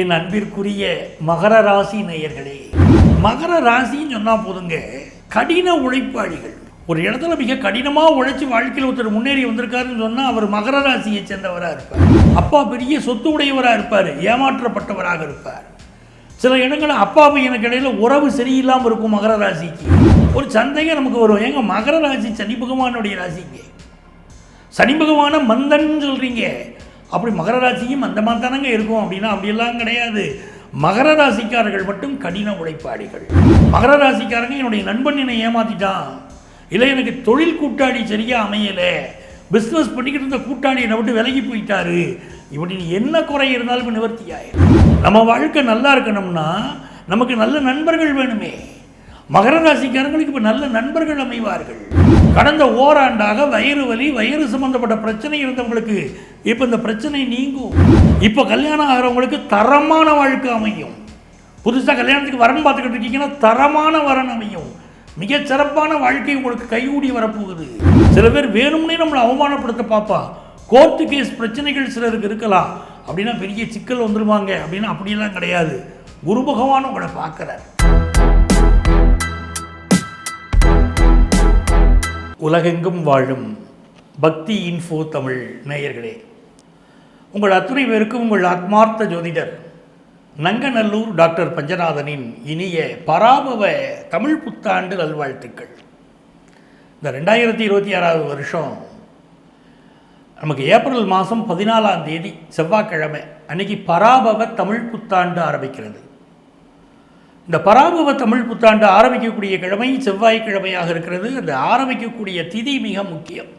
என் அன்பிற்குரிய மகர ராசி நேயர்களே, மகர ராசின்னு சொன்னால் போதுங்க, கடின உழைப்பாளிகள். ஒரு இடத்துல மிக கடினமாக உழைச்சி வாழ்க்கையில் ஒருத்தர் முன்னேறி வந்திருக்காருன்னு சொன்னால் அவர் மகர ராசியை சேர்ந்தவராக இருப்பார். அப்பா பெரிய சொத்து உடையவராக இருப்பார், ஏமாற்றப்பட்டவராக இருப்பார். சில இடங்களில் அப்பா பையனுக்கு இடையில் உறவு சரியில்லாமல் இருக்கும். மகர ராசிக்கு ஒரு சந்தேகம் நமக்கு வரும், ஏங்க மகர ராசி சனி பகவானுடைய ராசிங்க, சனி பகவானை மந்தன் சொல்கிறீங்க, அப்படி மகர ராசியும் அந்த மாதிரி தானங்க இருக்கும் அப்படின்னா அப்படியெல்லாம் கிடையாது. மகர ராசிக்காரர்கள் மட்டும் கடின உழைப்பாளிகள். மகர ராசிக்காரங்க என்னுடைய நண்பன் என்னை ஏமாற்றிட்டான், இல்லை எனக்கு தொழில் கூட்டாளி சரியாக அமையலை, பிஸ்னஸ் பண்ணிக்கிட்டு இருந்த கூட்டாளி என்னை விட்டு விலகி போயிட்டாரு, இப்படி என்ன குறை இருந்தாலும் நிவர்த்தி ஆயிடும். நம்ம வாழ்க்கை நல்லா இருக்கணும்னா நமக்கு நல்ல நண்பர்கள் வேணுமே. மகர ராசிக்காரங்களுக்கு இப்போ நல்ல நண்பர்கள் அமைவார்கள். கடந்த ஓராண்டாக வயிறு வலி, வயிறு சம்பந்தப்பட்ட பிரச்சனை இருந்தவங்களுக்கு இப்போ இந்த பிரச்சனை நீங்கும். இப்போ கல்யாணம் ஆகிறவங்களுக்கு தரமான வாழ்க்கை அமையும். புதுசாக கல்யாணத்துக்கு வரன் பார்த்துக்கிட்டு இருக்கீங்கன்னா தரமான வரன் அமையும். மிக சிறப்பான வாழ்க்கை உங்களுக்கு கைகூடி வரப்போகுது. சில பேர் வேணும்னே நம்மளை அவமானப்படுத்த பார்ப்பா. கோர்ட்டு கேஸ் பிரச்சனைகள் சிலருக்கு இருக்கலாம், அப்படின்னா பெரிய சிக்கல் வந்துருவாங்க அப்படின்னா அப்படியெல்லாம் கிடையாது. குரு பகவான் உங்களை பார்க்குறார். உலகெங்கும் வாழும் பக்தி இன்ஃபோ தமிழ் நேயர்களே, உங்கள் அத்துணை பேருக்கும் உங்கள் ஆத்மார்த்த ஜோதிடர் நங்கநல்லூர் டாக்டர் பஞ்சநாதனின் இனிய பராபவ தமிழ் புத்தாண்டு நல்வாழ்த்துக்கள். இந்த 2026 வருஷம் நமக்கு ஏப்ரல் மாதம் 14ஆம் தேதி செவ்வாய்க்கிழமை அன்னைக்கு பராபவ தமிழ் புத்தாண்டு ஆரம்பிக்கிறது. இந்த பராபவ தமிழ் புத்தாண்டு ஆரம்பிக்கக்கூடிய கிழமை செவ்வாய்க்கிழமையாக இருக்கிறது. அந்த ஆரம்பிக்கக்கூடிய திதி மிக முக்கியம்.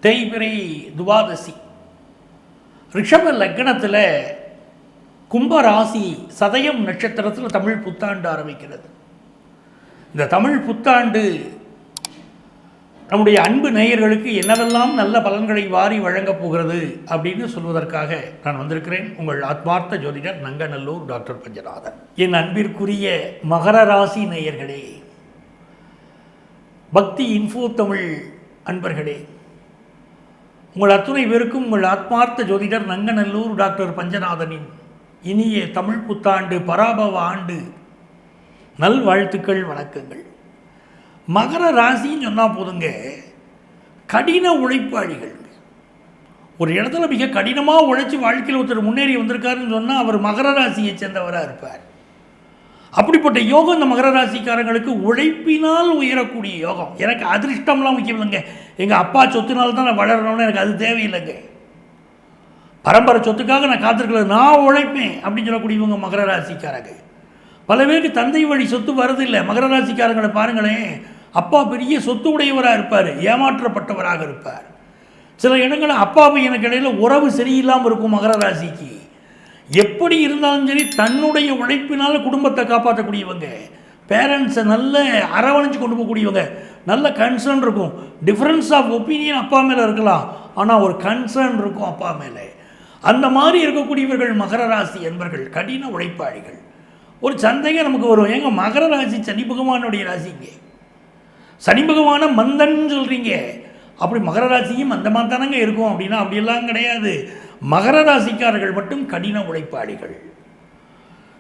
தேய்பிறை துவாதசி. ரிஷப லக்னத்தில் கும்பராசி சதயம் நட்சத்திரத்தில் தமிழ் புத்தாண்டு ஆரம்பிக்கிறது. இந்த தமிழ் புத்தாண்டு நம்முடைய அன்பு நேயர்களுக்கு என்னவெல்லாம் நல்ல பலன்களை வாரி வழங்கப் போகிறது அப்படின்னு சொல்வதற்காக நான் வந்திருக்கிறேன். உங்கள் ஆத்மார்த்த ஜோதிடர் நங்கநல்லூர் டாக்டர் பஞ்சநாதன். என் அன்பிற்குரிய மகர ராசி நேயர்களே, பக்தி இன்ஃபோ தமிழ் அன்பர்களே, உங்கள் அத்துணை பேருக்கும் உங்கள் ஆத்மார்த்த ஜோதிடர் நங்கநல்லூர் டாக்டர் பஞ்சநாதனின் இனிய தமிழ் புத்தாண்டு பராபவ ஆண்டு நல்வாழ்த்துக்கள், வணக்கங்கள். மகர ராசின்னு சொன்னால் போதுங்க, கடின உழைப்பாளிகள். ஒரு இடத்துல மிக கடினமாக உழைச்சி வாழ்க்கையில் ஒருத்தர் முன்னேறி வந்திருக்காருன்னு சொன்னால் அவர் மகர ராசியை சேர்ந்தவராக இருப்பார். அப்படிப்பட்ட யோகம் இந்த மகர ராசிக்காரங்களுக்கு உழைப்பினால் உயரக்கூடிய யோகம். எனக்கு அதிர்ஷ்டம்லாம் முக்கியம் இல்லைங்க, எங்கள் அப்பா சொத்துனால தான் நான் வளரணும்னு எனக்கு அது தேவையில்லைங்க. பரம்பரை சொத்துக்காக நான் காத்திருக்கல, நான் உழைப்பேன் அப்படின்னு சொல்லக்கூடியவங்க மகர ராசிக்காரங்க. பல பேருக்கு தந்தை வழி சொத்து வருதில்லை. மகர ராசிக்காரங்களை பாருங்களேன், அப்பா பெரிய சொத்து உடையவராக இருப்பார், ஏமாற்றப்பட்டவராக இருப்பார். சில இடங்களில் அப்பா பையனுக்கு இடையில் உறவு சரியில்லாமல் இருக்கும். மகர ராசிக்கு எப்படி இருந்தாலும் சரி தன்னுடைய உழைப்பினால் குடும்பத்தை காப்பாற்றக்கூடியவங்க, பேரண்ட்ஸை நல்ல அரவணைச்சு கொண்டு போகக்கூடியவங்க, நல்ல கன்சர்ன் இருக்கும். டிஃப்ரென்ஸ் ஆஃப் ஒப்பீனியன் அப்பா மேலே இருக்கலாம், ஆனால் ஒரு கன்சர்ன் இருக்கும் அப்பா மேலே. அந்த மாதிரி இருக்கக்கூடியவர்கள் மகர ராசி என்பவர்கள் கடின உழைப்பாளிகள். ஒரு சந்தேகம் நமக்கு வரும், ஏங்க மகர ராசி சனி பகவானுடைய ராசிங்க, சனி பகவானை மந்தன் சொல்கிறீங்க, அப்படி மகர ராசியும் அந்த மாதிரி தானங்க இருக்கும் அப்படின்னா அப்படியெல்லாம் கிடையாது. மகர ராசிக்காரர்கள் மட்டும் கடின உழைப்பாளிகள்.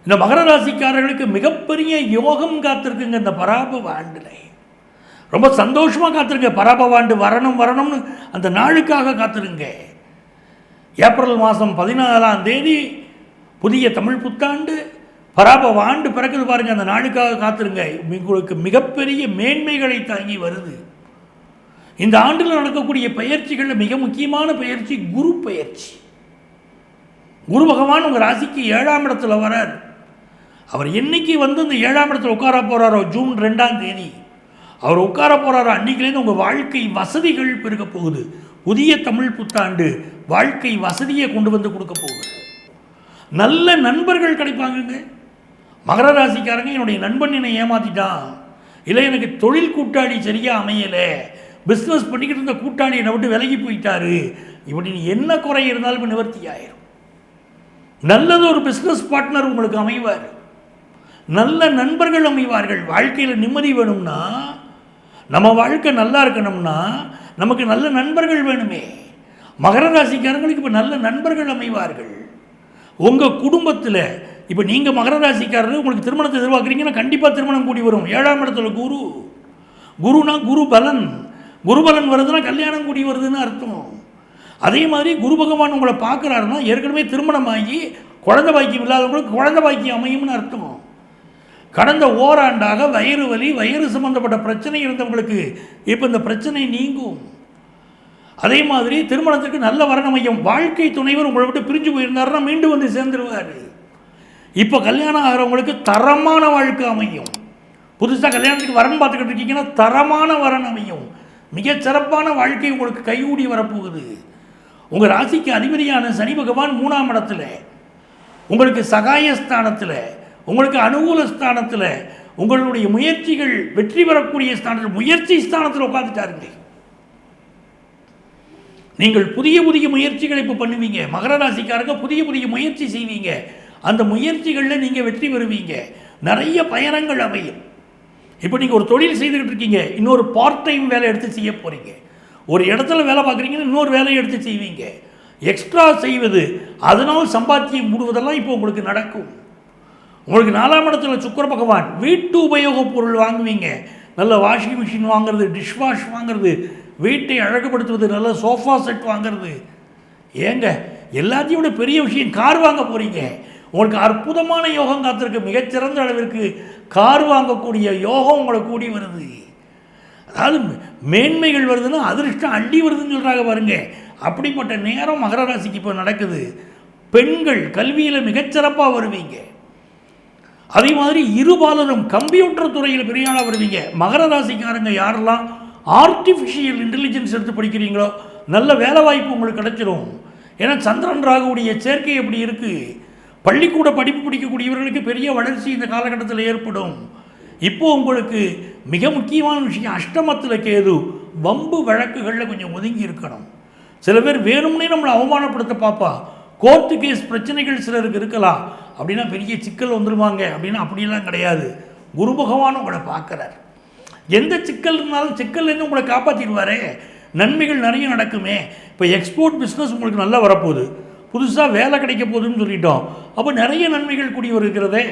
இந்த மகர ராசிக்காரர்களுக்கு மிகப்பெரிய யோகம் காத்திருக்குங்க. இந்த பராபவ ஆண்டில் ரொம்ப சந்தோஷமாக காத்திருங்க. பராபவ ஆண்டு வரணும்னு அந்த நாளுக்காக காத்திருங்க. ஏப்ரல் மாதம் 14ஆம் தேதி புதிய தமிழ் புத்தாண்டு பராபவ ஆண்டு பிறக்குது பாருங்கள், அந்த நாளுக்காக காத்திருங்க. உங்களுக்கு மிகப்பெரிய மேன்மைகளை தாங்கி வருது. இந்த ஆண்டில் நடக்கக்கூடிய பயிற்சிகளில் மிக முக்கியமான பயிற்சி குரு பயிற்சி. குரு பகவான் உங்கள் ராசிக்கு 7ஆம் இடத்துல வரார். அவர் என்னைக்கு வந்து இந்த 7ஆம் இடத்துல உட்கார போகிறாரோ, ஜூன் 2ஆம் தேதி அவர் உட்கார போகிறாரோ, அன்றைக்கிலேருந்து உங்கள் வாழ்க்கை வசதிகள் பெருக போகுது. புதிய தமிழ் புத்தாண்டு வாழ்க்கை வசதியை கொண்டு வந்து கொடுக்க போகுது. நல்ல நண்பர்கள் கிடைப்பாங்க. மகர ராசிக்காரங்க என்னுடைய நண்பன் என்னை ஏமாற்றிட்டான், இல்லை எனக்கு தொழில் கூட்டாளி சரியாக அமையலை, பிஸ்னஸ் பண்ணிக்கிட்டு இருந்த கூட்டாளி என்னை விட்டு விலகி போயிட்டாரு, இப்படி என்ன குறை இருந்தாலும் நிவர்த்தி ஆயிரும். நல்லது ஒரு பிஸ்னஸ் பார்ட்னர் உங்களுக்கு அமைவார், நல்ல நண்பர்கள் அமைவார்கள். வாழ்க்கையில் நிம்மதி வேணும்னா, நம்ம வாழ்க்கை நல்லா இருக்கணும்னா நமக்கு நல்ல நண்பர்கள் வேணுமே. மகர ராசிக்காரங்களுக்கு இப்போ நல்ல நண்பர்கள் அமைவார்கள். உங்கள் குடும்பத்தில் இப்போ நீங்கள் மகர ராசிக்காரர் உங்களுக்கு திருமணத்தை எதிர்பார்க்குறீங்கன்னா கண்டிப்பாக திருமணம் கூடி வரும். 7ஆம் இடத்துல குருனா குரு பலன். குரு பலன் வருதுன்னா கல்யாணம் கூடி வருதுன்னு அர்த்தம். அதே மாதிரி குரு பகவான் உங்களை பார்க்குறாருன்னா ஏற்கனவே திருமணமாகி குழந்தை பாக்கியம் இல்லாதவங்களுக்கு குழந்தை பாக்கியம் அமையும்னு அர்த்தம். கடந்த ஓராண்டாக வயிறு வலி வயிறு சம்பந்தப்பட்ட பிரச்சனை இருந்தவங்களுக்கு இப்போ இந்த பிரச்சனை நீங்கும். அதே மாதிரி திருமணத்துக்கு நல்ல வரன் அமையும். வாழ்க்கை துணைவர் உங்களை விட்டு பிரிஞ்சு போயிருந்தாருன்னா மீண்டும் வந்து சேர்ந்துருவார். இப்போ கல்யாணம் ஆகிறவங்களுக்கு தரமான வாழ்க்கை அமையும். புதுசாக கல்யாணத்துக்கு வரன் பார்த்துக்கிட்டு இருக்கீங்கன்னா தரமான வரன் அமையும். மிகச்சிறப்பான வாழ்க்கை உங்களுக்கு கைகூடி வரப்போகுது. உங்கள் ராசிக்கு அதிபதியான சனி பகவான் 3ஆம் இடத்துல, உங்களுக்கு சகாயஸ்தானத்தில், உங்களுக்கு அனுகூல ஸ்தானத்தில், உங்களுடைய முயற்சிகள் வெற்றி பெறக்கூடிய ஸ்தானத்தில், முயற்சி ஸ்தானத்தில் உட்காந்துட்டாருங்க. நீங்கள் புதிய புதிய முயற்சிகளை இப்போ பண்ணுவீங்க. மகர ராசிக்காரங்க புதிய புதிய முயற்சி செய்வீங்க. அந்த முயற்சிகளில் நீங்கள் வெற்றி பெறுவீங்க. நிறைய பயணங்கள் அமையும். இப்போ நீங்கள் ஒரு தொழில் செய்துக்கிட்டு இருக்கீங்க, இன்னொரு பார்ட் டைம் வேலை எடுத்து செய்ய போகிறீங்க. ஒரு இடத்துல வேலை பார்க்குறீங்கன்னா இன்னொரு வேலையை எடுத்து செய்வீங்க. எக்ஸ்ட்ரா செய்வது, அதனால் சம்பாத்தியம் மூடுவதெல்லாம் இப்போ உங்களுக்கு நடக்கும். உங்களுக்கு 4ஆம் இடத்துல சுக்கிர பகவான், வீட்டு உபயோகப் பொருள் வாங்குவீங்க. நல்ல வாஷிங் மிஷின் வாங்குறது, டிஷ்வாஷ் வாங்குறது, வீட்டை அழகுபடுத்துவது, நல்ல சோஃபா செட் வாங்கிறது. ஏங்க எல்லாத்தையும் விட பெரிய விஷயம் கார் வாங்க போகிறீங்க. உங்களுக்கு அற்புதமான யோகம் காத்திருக்கு. மிகச்சிறந்த அளவிற்கு கார் வாங்கக்கூடிய யோகம் உங்களை கூடி வருது. அதாவது மேன்மைகள் வருதுன்னா அதிர்ஷ்டம் அள்ளி வருதுன்னு சொல்கிறாங்க பாருங்க. அப்படிப்பட்ட நேரம் மகர ராசிக்கு இப்போ நடக்குது. பெண்கள் கல்வியில் மிகச்சிறப்பாக வருவீங்க. அதே மாதிரி இருபாலரும் கம்ப்யூட்டர் துறையில் பெரிய ஆளாக வருவீங்க. மகர ராசிக்காரங்க யாரெல்லாம் ஆர்டிஃபிஷியல் இன்டெலிஜென்ஸ் எடுத்து படிக்கிறீங்களோ நல்ல வேலை வாய்ப்பு உங்களுக்கு கிடைச்சிடும். ஏன்னா சந்திரன் ராகுடைய சேர்க்கை எப்படி இருக்குது. பள்ளிக்கூட படிப்பு படிக்கக்கூடியவர்களுக்கு பெரிய வளர்ச்சி இந்த காலகட்டத்தில் ஏற்படும். இப்போது உங்களுக்கு மிக முக்கியமான விஷயம், அஷ்டமத்தில் கேது. வம்பு வழக்குகளில் கொஞ்சம் ஒதுங்கி இருக்கணும். சில பேர் வேணும்னே நம்மளை அவமானப்படுத்த பார்ப்பா. கோர்ட்டு கேஸ் பிரச்சனைகள் சிலருக்கு இருக்கலாம். அப்படின்னா பெரிய சிக்கல் வந்துருவாங்க அப்படின்னா அப்படிலாம் கிடையாது. குரு பகவான் உங்களை பார்க்குறார். எந்த சிக்கல் இருந்தாலும் சிக்கல்லேருந்து உங்களை காப்பாற்றிடுவாரே. நன்மைகள் நிறைய நடக்குமே. இப்போ எக்ஸ்போர்ட் பிஸ்னஸ் உங்களுக்கு நல்லா வரப்போகுது. புதுசாக வேலை கிடைக்க போகுதுன்னு சொல்லிட்டோம். அப்போ நிறைய நன்மைகள் கூடி வருகிறதே.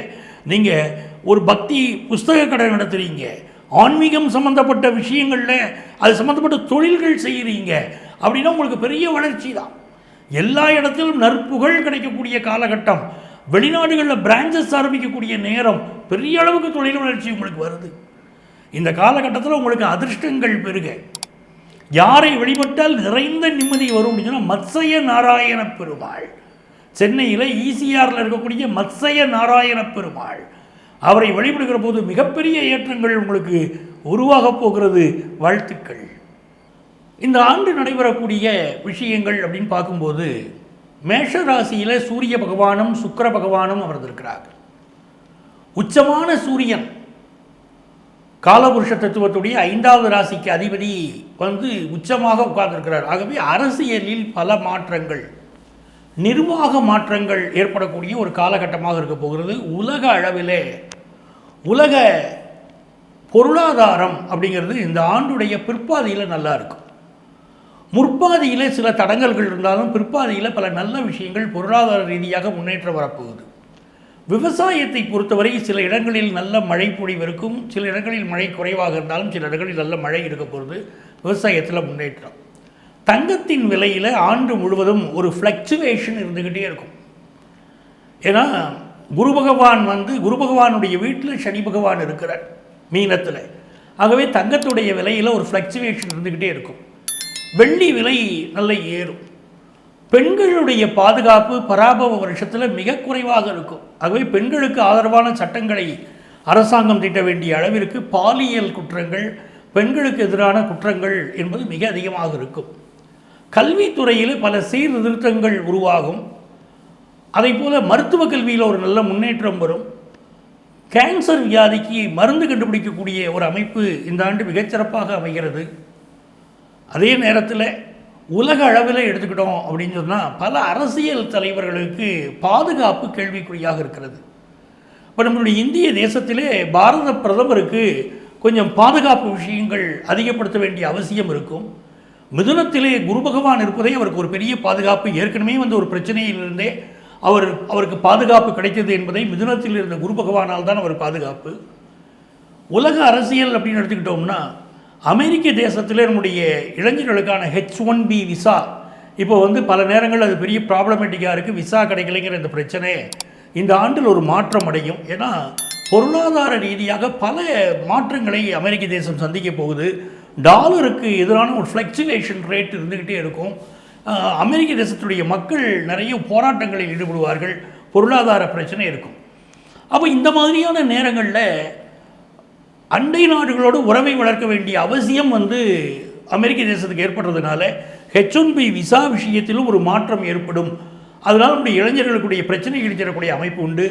நீங்கள் ஒரு பக்தி புஸ்தக கடை நடத்துகிறீங்க, ஆன்மீகம் சம்மந்தப்பட்ட விஷயங்களில் அது சம்மந்தப்பட்ட தொழில்கள் செய்கிறீங்க அப்படின்னா உங்களுக்கு பெரிய வளர்ச்சி தான். எல்லா இடத்திலும் நற்புகழ் கிடைக்கக்கூடிய காலகட்டம். வெளிநாடுகளில் பிரான்ச்சஸ் ஆரம்பிக்கக்கூடிய நேரம். பெரிய அளவுக்கு தொழில் வளர்ச்சி உங்களுக்கு வருது. இந்த காலகட்டத்தில் உங்களுக்கு அதிர்ஷ்டங்கள் பெருக. யாரை வழிபட்டால் நிறைந்த நிம்மதி வரும் அப்படின்னு சொன்னால் மத்சய நாராயண பெருமாள். சென்னையில் ஈசிஆரில் இருக்கக்கூடிய மத்சய நாராயண பெருமாள், அவரை வழிபடுகிற போது மிகப்பெரிய ஏற்றங்கள் உங்களுக்கு உருவாகப் போகிறது. வாழ்த்துக்கள். இந்த ஆண்டு நடைபெறக்கூடிய விஷயங்கள் அப்படின்னு பார்க்கும்போது மேஷ ராசியில் சூரிய பகவானும் சுக்கிர பகவானும் அமர்ந்திருக்கிறார்கள். உச்சமான சூரியன் காலபுருஷ தத்துவத்துடைய 5வது ராசிக்கு அதிபதி உச்சமாக உட்கார்ந்திருக்கிறார். ஆகவே அரசியலில் பல மாற்றங்கள், நிர்வாக மாற்றங்கள் ஏற்படக்கூடிய ஒரு காலகட்டமாக இருக்க போகிறது. உலக அளவிலே உலக பொருளாதாரம் அப்படிங்கிறது இந்த ஆண்டுடைய பிற்பாதியில் நல்லா இருக்கும். முற்பாதியில் சில தடங்கல்கள் இருந்தாலும் பிற்பாதியில் பல நல்ல விஷயங்கள் பொருளாதார ரீதியாக முன்னேற்றம் வரப்போகுது. விவசாயத்தை பொறுத்தவரை சில இடங்களில் நல்ல மழை பொழிவு இருக்கும், சில இடங்களில் மழை குறைவாக இருந்தாலும் சில இடங்களில் நல்ல மழை இருக்க போகிறது. விவசாயத்தில் முன்னேற்றம். தங்கத்தின் விலையில் ஆண்டு முழுவதும் ஒரு ஃப்ளக்சுவேஷன் இருந்துக்கிட்டே இருக்கும். ஏன்னா குரு பகவானுடைய வீட்டில் சனி பகவான் இருக்கிறார் மீனத்தில். ஆகவே தங்கத்துடைய விலையில் ஒரு ஃப்ளக்சுவேஷன் இருந்துக்கிட்டே இருக்கும். வெள்ளி விலை நல்ல ஏறும். பெண்களுடைய பாதுகாப்பு பராபவ வருஷத்தில் மிக குறைவாக இருக்கும். ஆகவே பெண்களுக்கு ஆதரவான சட்டங்களை அரசாங்கம் தீட்ட வேண்டிய அளவிற்கு பாலியல் குற்றங்கள், பெண்களுக்கு எதிரான குற்றங்கள் என்பது மிக அதிகமாக இருக்கும். கல்வித்துறையில் பல சீர்திருத்தங்கள் உருவாகும். அதே போல் மருத்துவ கல்வியில் ஒரு நல்ல முன்னேற்றம் வரும். கேன்சர் வியாதிக்கு மருந்து கண்டுபிடிக்கக்கூடிய ஒரு அமைப்பு இந்த ஆண்டு மிகச்சிறப்பாக அமைகிறது. அதே நேரத்தில் உலக அளவில் எடுத்துக்கிட்டோம் அப்படின்னு சொன்னால் பல அரசியல் தலைவர்களுக்கு பாதுகாப்பு கேள்விக்குறியாக இருக்கிறது. இப்போ நம்மளுடைய இந்திய தேசத்திலே பாரத பிரதமருக்கு கொஞ்சம் பாதுகாப்பு விஷயங்கள் அதிகப்படுத்த வேண்டிய அவசியம் இருக்கும். மிதுனத்திலே குரு பகவான் இருப்பதே அவருக்கு ஒரு பெரிய பாதுகாப்பு. ஏற்கனவே ஒரு பிரச்சனையிலிருந்தே அவருக்கு பாதுகாப்பு கிடைத்தது என்பதை மிதுனத்தில் இருந்த குரு பகவானால் தான் அவர் பாதுகாப்பு. உலக அரசியல் அப்படின்னு எடுத்துக்கிட்டோம்னா அமெரிக்க தேசத்தில் நம்முடைய இளைஞர்களுக்கான H1B விசா இப்போ பல நேரங்கள் அது பெரிய ப்ராப்ளமேட்டிக்காக இருக்குது. விசா கிடைக்கலைங்கிற இந்த பிரச்சனை இந்த ஆண்டில் ஒரு மாற்றம் அடையும். ஏன்னா பொருளாதார ரீதியாக பல மாற்றங்களை அமெரிக்க தேசம் சந்திக்க போகுது. டாலருக்கு எதிரான ஒரு ஃப்ளக்சுவேஷன் ரேட் இருந்துக்கிட்டே இருக்கும். அமெரிக்க தேசத்துடைய மக்கள் நிறைய போராட்டங்களில் ஈடுபடுவார்கள். பொருளாதார பிரச்சனை இருக்கும். அப்போ இந்த மாதிரியான நேரங்களில் அண்டை நாடுகளோடு உறவை வளர்க்க வேண்டிய அவசியம் அமெரிக்க தேசத்துக்கு ஏற்படுறதுனால H1B விசா விஷயத்திலும் ஒரு மாற்றம் ஏற்படும். அதனால் நம்முடைய இளைஞர்களுக்குடைய பிரச்சனைகள் தரக்கூடிய அமைப்பு உண்டு.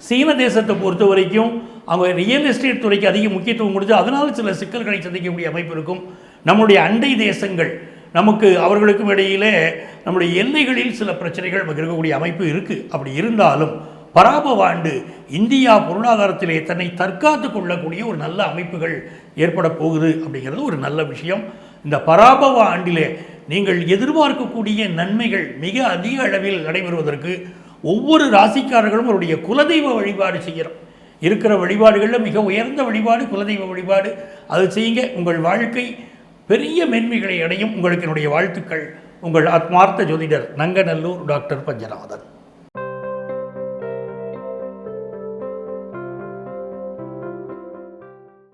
சீன தேசத்தை பொறுத்த வரைக்கும் அவங்க ரியல் எஸ்டேட் துறைக்கு அதிக முக்கியத்துவம் கொடுத்து அதனால் சில சிக்கல்களை சந்திக்கக்கூடிய அமைப்பு இருக்கும். நம்முடைய அண்டை தேசங்கள் அவர்களுக்கும் இடையிலே நம்முடைய எல்லைகளில் சில பிரச்சனைகள் இருக்கக்கூடிய அமைப்பு இருக்குது. அப்படி இருந்தாலும் பராபவ ஆண்டு இந்தியா பொருளாதாரத்திலே தன்னை தற்காத்து கொள்ளக்கூடிய ஒரு நல்ல அமைப்புகள் ஏற்பட போகுது அப்படிங்கிறது ஒரு நல்ல விஷயம். இந்த பராபவ ஆண்டிலே நீங்கள் எதிர்பார்க்கக்கூடிய நன்மைகள் மிக அதிக அளவில் நடைபெறுவதற்கு ஒவ்வொரு ராசிக்காரர்களும் அவருடைய குலதெய்வ வழிபாடு செய்கிறோம். இருக்கிற வழிபாடுகளில் மிக உயர்ந்த வழிபாடு குலதெய்வ வழிபாடு. அது செய்யுங்க, உங்கள் வாழ்க்கை பெரிய மேன்மைகளை அடையும். உங்களுக்கு என்னுடைய வாழ்த்துக்கள். உங்கள் ஆத்மார்த்த ஜோதிடர் நங்கநல்லூர் டாக்டர் பஞ்சநாதன்.